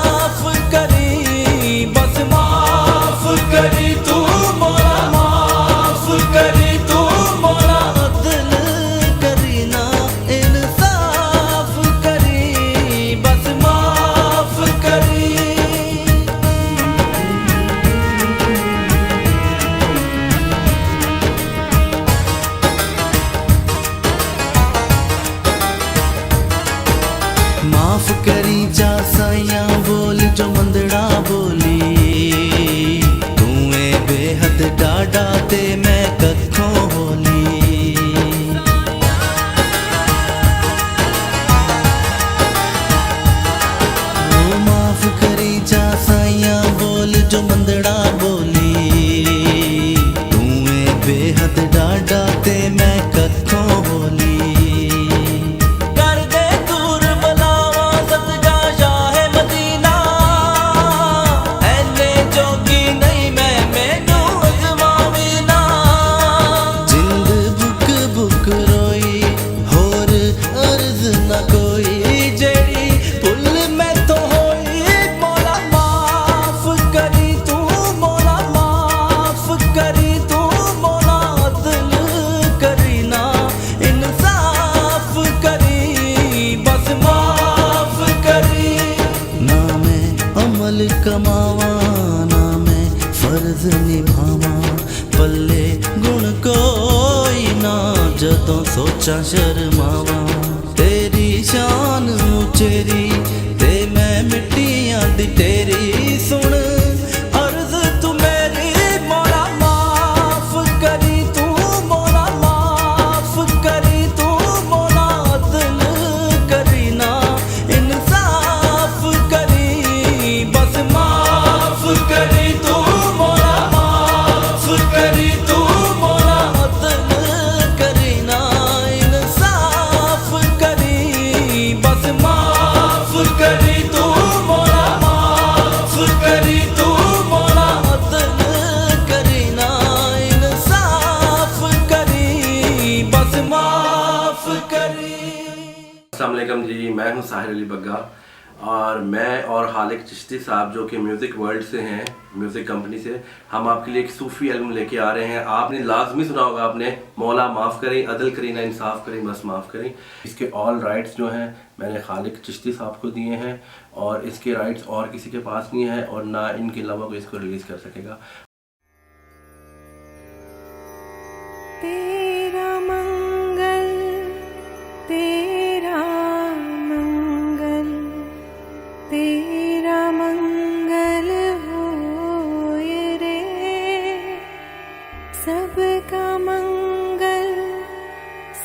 माफ करी जा साइया बोल जो मंदड़ा बोली, तू ए बेहद डाडा ते मैं कखों होली। ओ माफ करी जा साइया बोल जो मंदड़ा बोली, तू ए बेहद डाडा ते मैं कखों होली। कमावा ना मैं फर्ज निभावा, पल्ले गुण कोई ना जदों सोचा शर्मावा। तेरी शान उचेरी ते मैं मिट्टियां दी तेरी सुन अर्ज तू मेरी मौला माफ करी, तू मौला माफ करी, तू मौला अदल करी ना इंसाफ करी, बस माफ करी तू मौला माफ करी, तू मौला अदल करी ना इंसाफ करी, बस माफ करी तू मौला माफ करी, तू मौला अदल करी ना इंसाफ करी, बस माफ करी। अस्सलाम वालेकुम जी, मैं हूं साहिर अली बग्गा और मैं और हालिक चिश्ती साहब जो कि म्यूज़िक वर्ल्ड से हैं, म्यूज़िक कंपनी से, हम आपके लिए एक सूफ़ी एल्बम लेके आ रहे हैं। आपने लाजमी सुना होगा, आपने मौला माफ़ करें, अदल करें ना इंसाफ करें, बस माफ़ करें। इसके ऑल राइट्स जो हैं मैंने हालिक चिश्ती साहब को दिए हैं और इसके राइट्स और किसी के पास नहीं है और ना इनके अलावा कोई इसको रिलीज़ कर सकेगा। तेरा मंगल, तेरा मंगल, तेरा मंगल होए रे, सबका मंगल,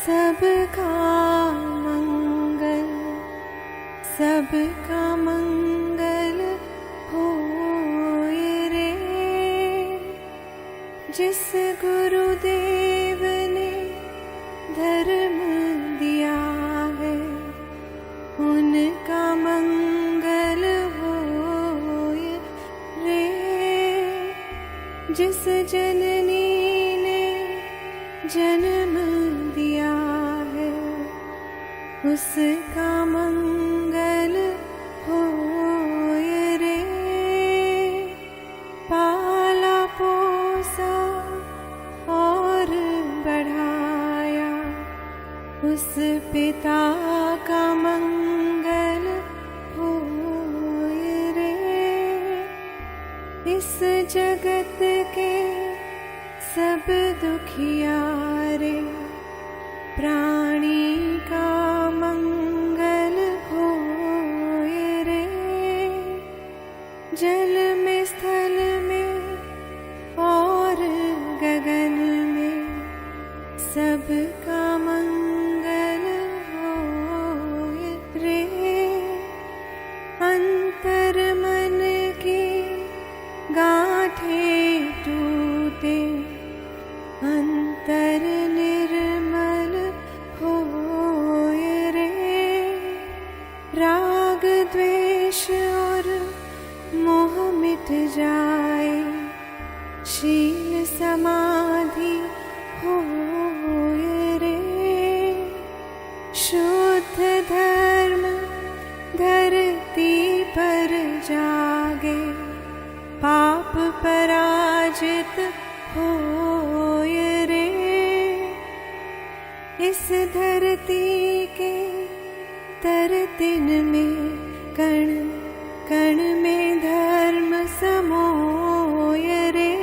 सबका मंगल, सबका मंगल होए रे। जिस गुरुदेव ने धर्म दिया है उनका मंगल होए रे। जिस जननी ने जन्म दिया है उसका मंगल होए रे। पाला पोसा और बढ़ाया उस पिता का मंगल होए रे। इस जगत के सब दुखियारे प्राणी का मंगल होए रे। जल में, स्थल में और गगन में सबका मंगल होए रे। अंतर मन की गांठें टूटे, अंतर निर्मल होए रे। राग द्वेष और मोह मिट जाए, शील समाधि होए रे। शुद्ध धर्म धरती पर जागे, पाप पराजित होए रे। इस धरती के तर दिन में कण कण में धर्म समोए रे।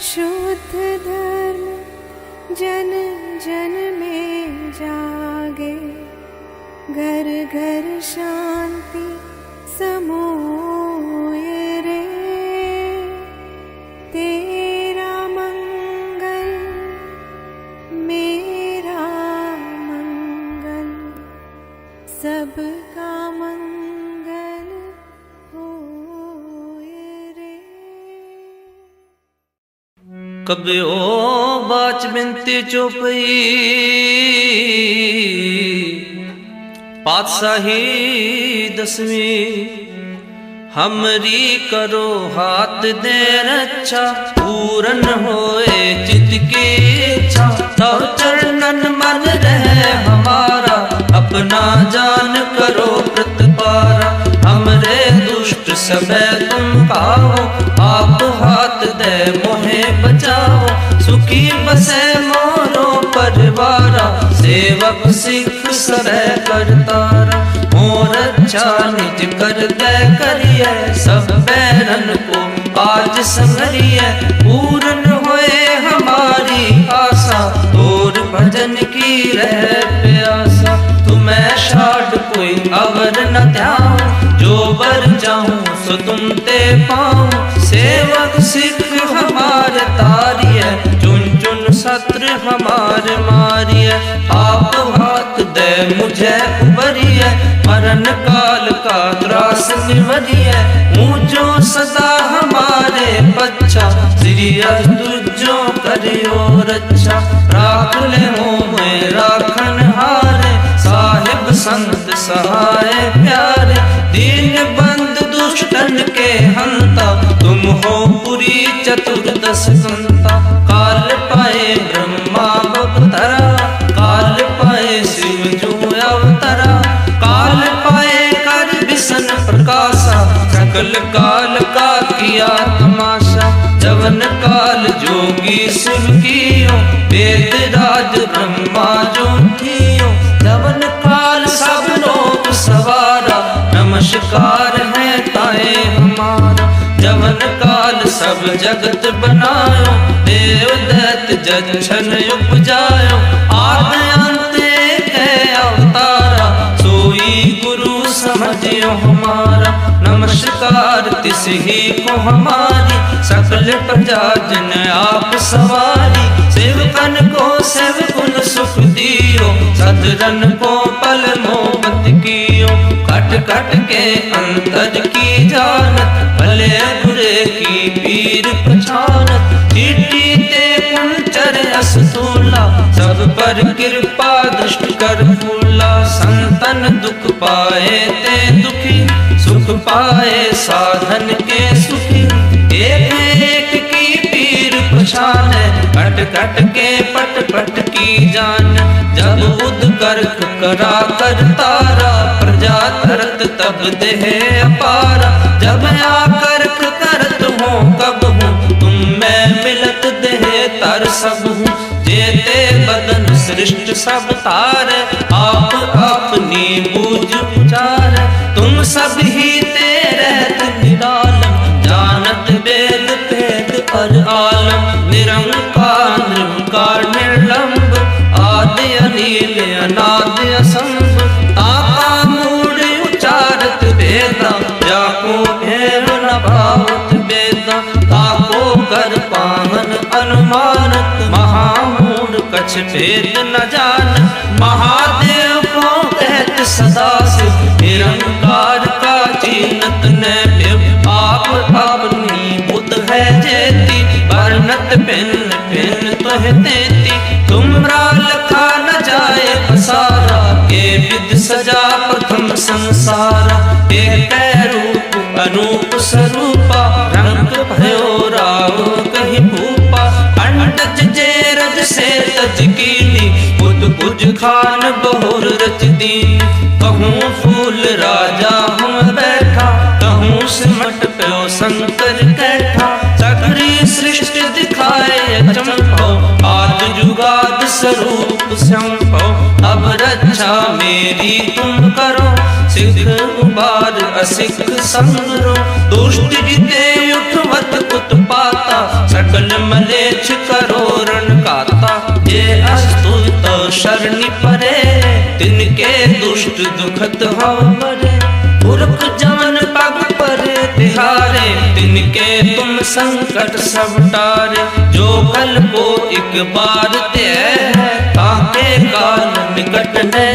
शुद्ध धर्म जन जन में जागे, घर घर शांति समोय रे। तेरा मंगल मेरा मंगल, सबका मंगल होय रे। कबे ओ बाच बिनती चौपई पातशाही दसवीं, हमरी करो हाथ दे रक्षा, पूरन होए चित की इच्छा। तव चरणन मन रहे हमारा, अपना जान करो प्रतिपारा। हमरे दुष्ट सबे तुम पाओ, आप हाथ दे मोहे बचाओ। सुखी बसे मोरो परिवारा, सेवक सिख सरे करतारा। मोर अच्छा निज कर दे करिए, सब बैरन को आज संगरिए। पूर्ण होए हमारी आशा, तोर भजन की रह प्यासा। तुम्हें शाड कोई अवर न ध्याऊं, जो बर जाऊं सो तुम ते पाऊं। सेवक सिख हमारे तारिए, चुन चुन शत्रु हमारे मारिए। आप हाथ दे मुझे उबरिए, मरण काल का त्रास निवरिए। ऊंचो सदा हमारे पच्छा, श्री तुझो करियो रक्षा। राख ले मोह राखन हारे, साहिब संत सहाय प्यारे। दीन बंद दुष्टन के हंता, तुम हो पुरी चतुर्दश संता। काल पाए ब्रह्मा अवतरा, काल पाए शिव जो अवतरा। काल पाए कर विष्ण प्रकाशा, सकल काल का किया तमाशा। जवन काल जोगी शिव कियो, वेद राज ब्रह्मा जो थियो। जवन काल सब लोग सवारा, नमस्कार है ताए हमारा। जवन काल सब जगत बनायो, देव दैत्य जच्छन उपजायो। आद अंत एक है अवतारा, सोई गुरु समझियो हमारा। नमस्कार तिस ही को हमारी, सकल प्रजा जन आप सवारी। सेवकन को सेवकुन सुख दियो, सदरन को पल मोहब्बत कियो। कट कट के अंतर की जानत, भले बुरे की पीर पहचानत। चीटी ते कुंचर असतूला, सब पर कृपा दृष्टि कर फूला। संतन दुख पाए ते दुखी, सुख पाए साधन के सुखी। एक एक की पीर पहचाने, कट कट के पट पट की जान। जब बुध कर्क करा कर तारा, प्रजा तरत तब देह अपारा। जब आकर करत हो कब हूँ, तुम मैं मिलत देह तर सब हूँ। जेते बदन सृष्ट सब तारे, आप अपनी बूझ उचार। तुम सब ही ते रहत निरालम, जानत वेद भेद पर आलम। निरंकार निर्विकार निर्लंब, आदि अनिल अनाद असंभ। ताका मूड उचारत वेदा, जाको भेद न भावत वेदा। ताको कर पावन अनुमानत, महामूड कछ भेद न जान। महादेव को कहत सदा से, निरंकार का चीनत न देव। आप अपनी बुद्ध है जेती, वर्णत भिन्न भिन्न तोह देती। तुमरा लखा न जाए पसारा, के विद सजा प्रथम संसारा। एक रूप अनूप स्वरूपा, रंग भयो राव कहीं भूपा। अंडज जे रज से तज कीनी, बुध कुछ खान बहुर रच दीन। कहूँ फूल राजा हम बैठा, कहूँ सिमट प्यो शंकर कैठा। सकरी सृष्टि दिखाए चमको, आद जुगाद स्वरूप संभो। अब रक्षा मेरी तुम करो, सिख उबार असिख संगरो। दुष्ट जिते उठवत उत्पाता, सकल मलेच्छ करो रण काता। ये अस्तु तो शरणि परे, तिनके दुष्ट दुखत हव परे, पुरख जमन पग परे तिहारे, तिनके तुम संकट सब टारे। जो कल को एक बार ते ताके काल निकट है,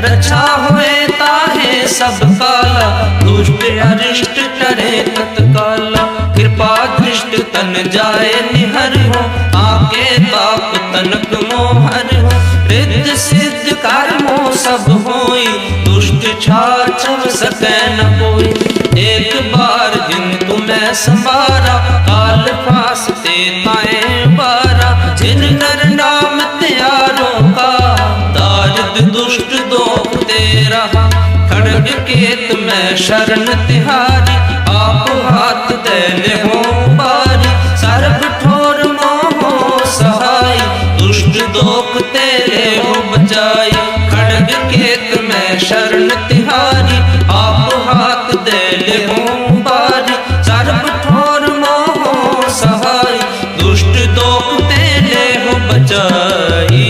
रक्षा हुए ताहे सब काला, दुष्ट अरिष्ट टरे तत्काला। कृपा दृष्ट तन जाए निहर हो, आके ताप तनक मोहर हो। रिद्ध सिद्ध कर्मो सब होई, दुष्ट छाछव सकै न कोई। एक बार जिन तुम्हें संवारा, काल फासते ताए बारा। जिन नर नाम त्यारो का, दारिद दुष्ट दोख तेरा। खड़ग केत में शरण तिहारी, आप हाथ दे ले हो बारी। सर्ब ठोर मोह सहाय, दुष्ट दोख तेरे हो बचाई। खड़ग केत में शरण तिहारी, आप हाथ दे ले हो बारी। सर्ब ठोर मोह सहाय, दुष्ट दोख तेरे हो बचाई।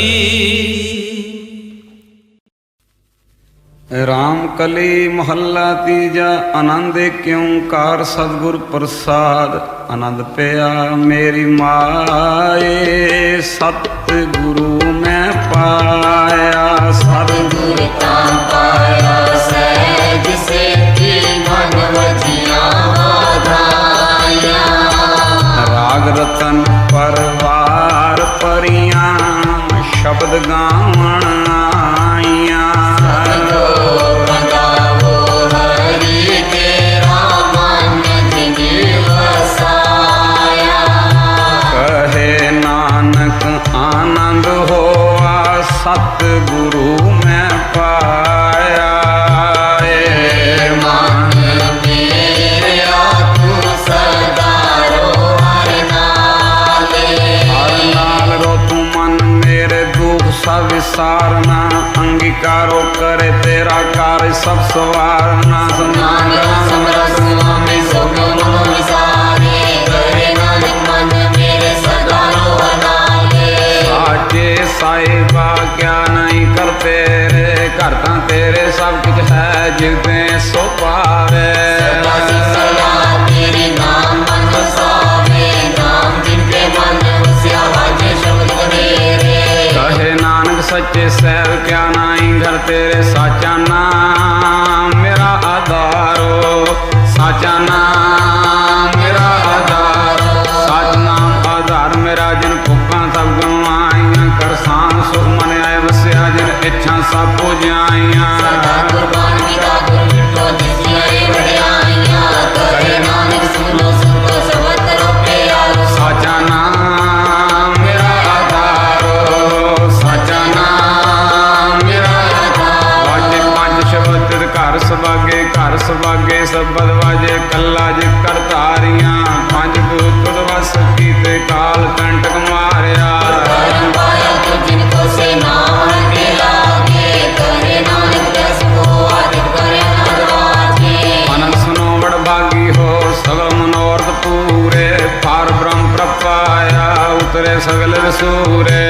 राम कली मोहल्ला तीजा, आनंद क्यों कार सतगुर प्रसाद। आनंद पिया मेरी माए, सतगुरु मैं पाया। सतगुर का पाया सहज से की मन वजिया वाधाया। राग रतन परवार परियां, शब्द गावण आइयां। आनंद होआ सतगुरु मैं पाया। मन मेरा तू सदा रो हर नाल रो तू मन मेरे दुख सब विसारना। अंगीकारो करे तेरा कार्य सब सवारना। साहिबा क्या नहीं करते रे, करता तेरे सब कुछ है जिलते सो पावे। तेरे नाम मन बसावे, नाम जिनके मन उसिया बाजे शब्द मेरे। कहे नानक सच्चे सैल क्या नहीं घर तेरे। साचा नाम मेरा आधारो, साचा नाम मेरा आधारो। साच नाम आधार मेरा, जिन भुखा सब गवाइयां। कर शान सुख मन आए वस्या, जिन इच्छा सब पूजाइयां। साचा नाम मेरा आधारो, साचा नाम मेरा आधारो। वाजे पंज शब्द घर सभागे, घर सभागे शब्द वाजे। कल्ला जे करतारियां, पंज गुरु वस कीते काल कंटक मारिया। आनंद सुनो बड़ भागी हो, सगल मनोरथ पूरे। पार ब्रह्म प्रपाया, उतरे सगल सूरे।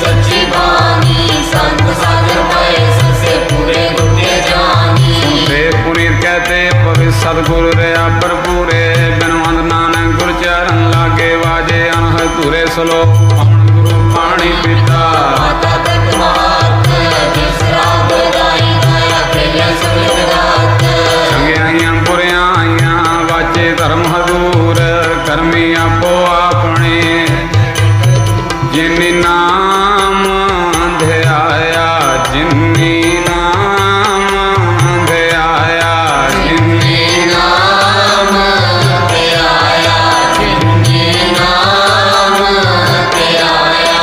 सच्ची बानी संत सागर पाए, सबसे पूरे गुटे जानी। पुनीत कहते पवित्र सतगुरु रे अपर पूरे। बिनवंत नानक गुर चरण लागे, वाजे अनहद तुरे सलो। गुरु पानी पिता चंगियां बुरियां वाचे धर्म हजूर। कर्मी आपो अपने, जिन नाम ध्याया, जिन्नी नाम ध्याया, जिन्नी नाम ध्याया, जिन्नी नाम ध्याया।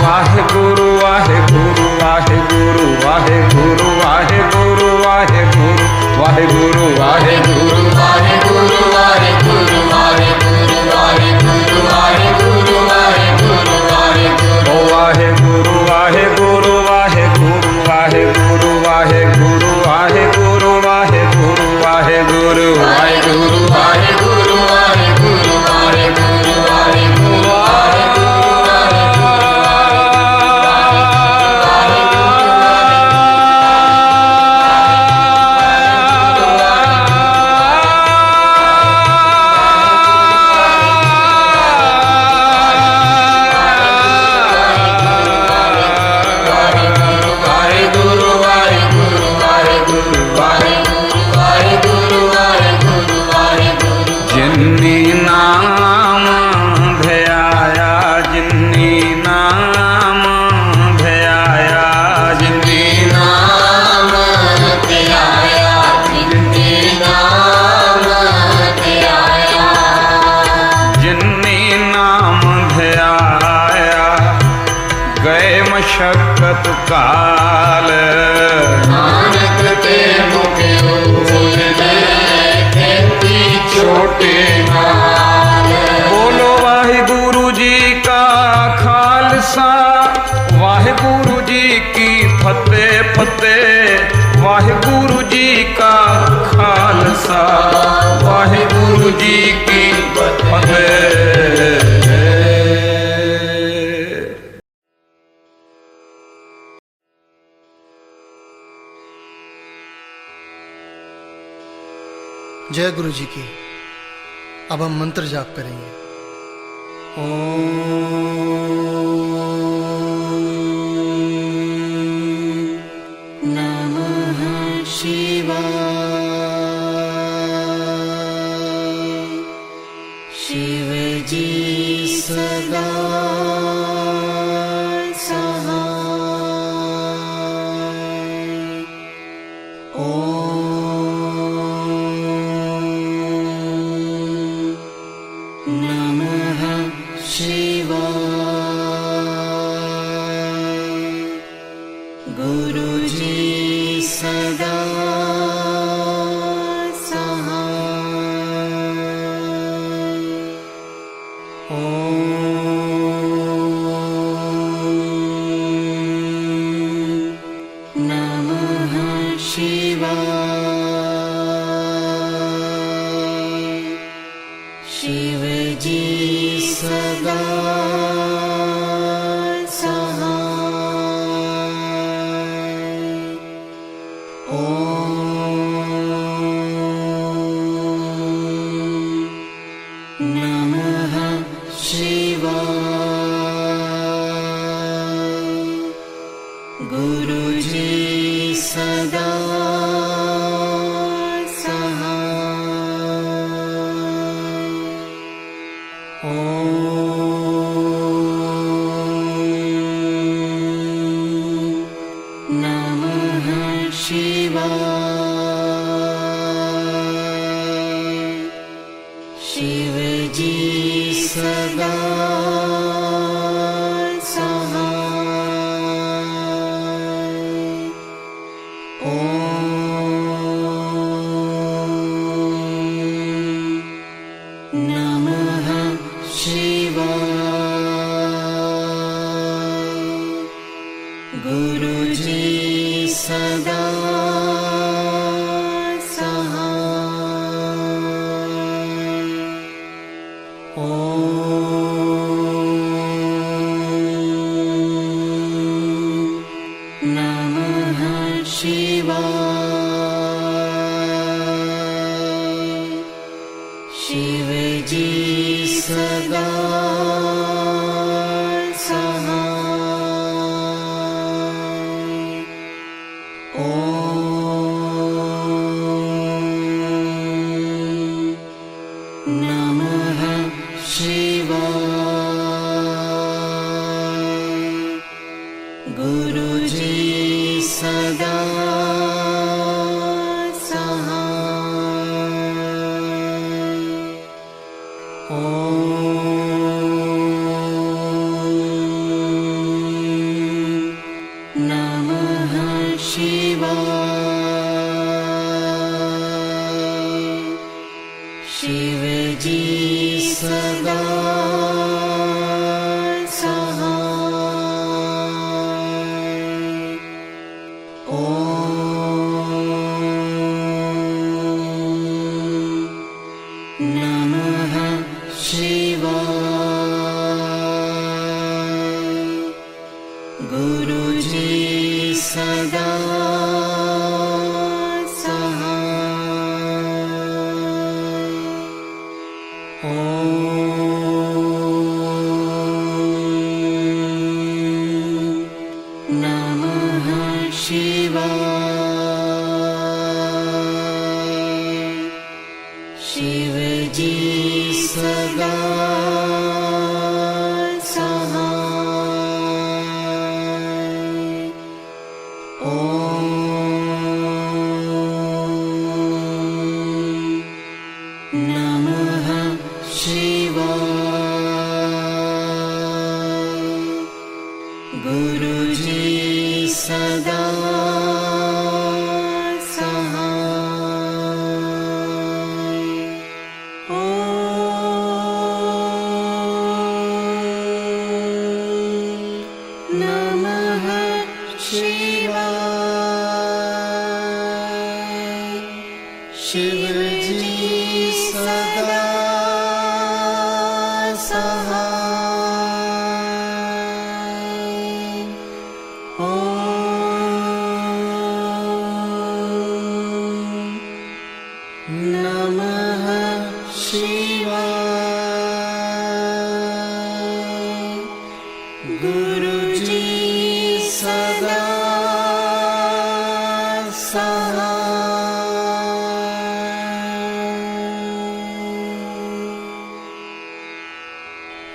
वाहेगुरु वाहेगुरु वाहेगुरु वाहेगुरु वाहेगुरु वाहेगुरु वाहेगुरु वाहेगुरु वाहेगुरु वाहेगुरु वाहेगुरु वाहेगुरु वाहेगुरु वाहेगुरु वाहेगुरु वाहेगुरु वाहेगुरु वाहेगुरु काल। नानक के मुख उजले खेती छोटे नाल। बोलो वाहिगुरु जी का खालसा, वाहिगुरु जी की फतेह फतेह। वाहिगुरु जी का खालसा, वाहिगुरु जी की फतेह। जय गुरु जी की। अब हम मंत्र जाप करेंगे। नमः शिवाय। शिव जी सदा नमः शिवाय। शिव जी सदा सहाय। ओम नमः शिवाय। गुरु जी सदा सहाय।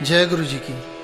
जय गुरु जी की।